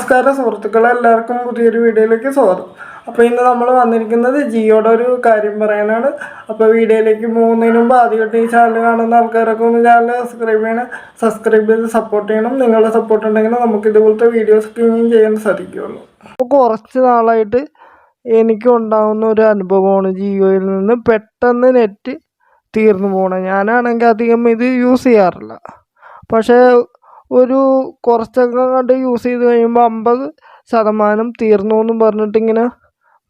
നമസ്കാരം സുഹൃത്തുക്കളെ, എല്ലാവർക്കും പുതിയൊരു വീഡിയോയിലേക്ക് സ്വാഗതം. അപ്പോൾ ഇന്ന് നമ്മൾ വന്നിരിക്കുന്നത് ജിയോയുടെ ഒരു കാര്യം പറയാനാണ്. അപ്പോൾ വീഡിയോയിലേക്ക് പോകുന്നതിന് മുമ്പ് ആദ്യമായിട്ട് ഈ ചാനൽ കാണുന്ന ആൾക്കാരൊക്കെ ഒന്ന് ചാനൽ സബ്സ്ക്രൈബ് ചെയ്ത് സപ്പോർട്ട് ചെയ്യണം. നിങ്ങളുടെ സപ്പോർട്ട് ഉണ്ടെങ്കിൽ നമുക്ക് ഇതുപോലത്തെ വീഡിയോസ് ഇനിയും ചെയ്യാൻ സാധിക്കുകയുള്ളൂ. അപ്പോൾ കുറച്ച് നാളായിട്ട് എനിക്കുണ്ടാകുന്ന ഒരു അനുഭവമാണ് ജിയോയിൽ നിന്ന് പെട്ടെന്ന് നെറ്റ് തീർന്നു പോകണം. ഞാനാണെങ്കിൽ അധികം ഇത് യൂസ് ചെയ്യാറില്ല, പക്ഷേ ഒരു കുറച്ചൊക്കെ കണ്ട് യൂസ് ചെയ്ത് കഴിയുമ്പോൾ 50% തീർന്നു എന്നും പറഞ്ഞിട്ട് ഇങ്ങനെ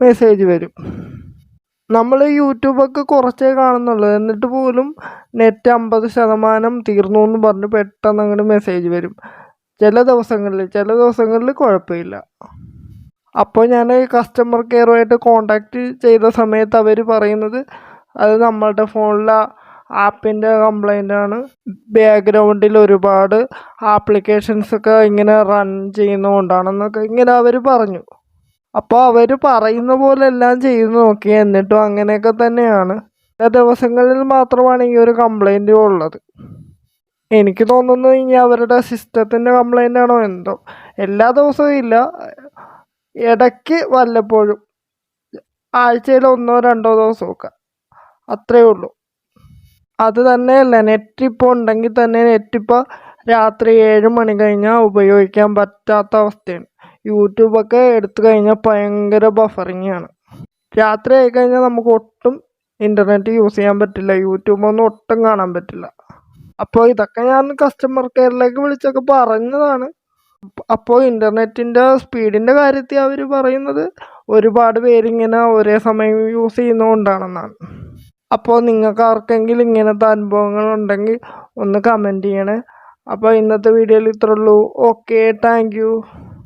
മെസ്സേജ് വരും. നമ്മൾ യൂട്യൂബൊക്കെ കുറച്ചേ കാണുന്നുള്ളൂ, എന്നിട്ട് പോലും നെറ്റ് 50% തീർന്നു എന്ന് പറഞ്ഞ് പെട്ടെന്ന് അങ്ങോട്ട് മെസ്സേജ് വരും. ചില ദിവസങ്ങളിൽ കുഴപ്പമില്ല. അപ്പോൾ ഞാൻ കസ്റ്റമർ കെയറുമായിട്ട് കോണ്ടാക്ട് ചെയ്ത സമയത്ത് അവർ പറയുന്നത് അത് നമ്മളുടെ ഫോണിലെ ആപ്പിൻ്റെ കംപ്ലൈൻ്റാണ്. ബാക്ക്ഗ്രൗണ്ടിൽ ഒരുപാട് ആപ്ലിക്കേഷൻസൊക്കെ ഇങ്ങനെ റൺ ചെയ്യുന്നതുകൊണ്ടാണെന്നൊക്കെ ഇങ്ങനെ അവർ പറഞ്ഞു. അപ്പോൾ അവർ പറയുന്ന പോലെ എല്ലാം ചെയ്ത് നോക്കി, എന്നിട്ടും അങ്ങനെയൊക്കെ തന്നെയാണ്. ചില ദിവസങ്ങളിൽ മാത്രമാണ് ഈ ഒരു കംപ്ലൈൻറ്റ് ഉള്ളത്. എനിക്ക് തോന്നുന്നു ഇനി അവരുടെ സിസ്റ്റത്തിൻ്റെ കംപ്ലൈൻ്റ് ആണോ എന്തോ. എല്ലാ ദിവസവും ഇല്ല, ഇടയ്ക്ക് വല്ലപ്പോഴും ആഴ്ചയിൽ 1-2 ദിവസമൊക്കെ, അത്രയേ ഉള്ളൂ. അത് തന്നെയല്ല, നെറ്റ് ഇപ്പോൾ ഉണ്ടെങ്കിൽ തന്നെ നെറ്റ് ഇപ്പോൾ രാത്രി 7 മണി കഴിഞ്ഞാൽ ഉപയോഗിക്കാൻ പറ്റാത്ത അവസ്ഥയാണ്. യൂട്യൂബൊക്കെ എടുത്തു കഴിഞ്ഞാൽ ഭയങ്കര ബഫറിങ് ആണ്. രാത്രി ആയിക്കഴിഞ്ഞാൽ നമുക്ക് ഒട്ടും ഇൻ്റർനെറ്റ് യൂസ് ചെയ്യാൻ പറ്റില്ല, യൂട്യൂബൊന്നും ഒട്ടും കാണാൻ പറ്റില്ല. അപ്പോൾ ഇതൊക്കെ ഞാൻ കസ്റ്റമർ കെയറിലേക്ക് വിളിച്ചൊക്കെ പറഞ്ഞതാണ്. അപ്പോൾ ഇൻ്റർനെറ്റിൻ്റെ സ്പീഡിൻ്റെ കാര്യത്തിൽ അവർ പറയുന്നത് ഒരുപാട് പേരിങ്ങനെ ഒരേ സമയം യൂസ് ചെയ്യുന്നതുകൊണ്ടാണെന്നാണ്. അപ്പോൾ നിങ്ങൾക്ക് ആർക്കെങ്കിലും ഇങ്ങനത്തെ അനുഭവങ്ങളുണ്ടെങ്കിൽ ഒന്ന് കമൻറ്റ് ചെയ്യണേ. അപ്പോൾ ഇന്നത്തെ വീഡിയോയിൽ ഇത്രയുള്ളൂ. Okay, thank U.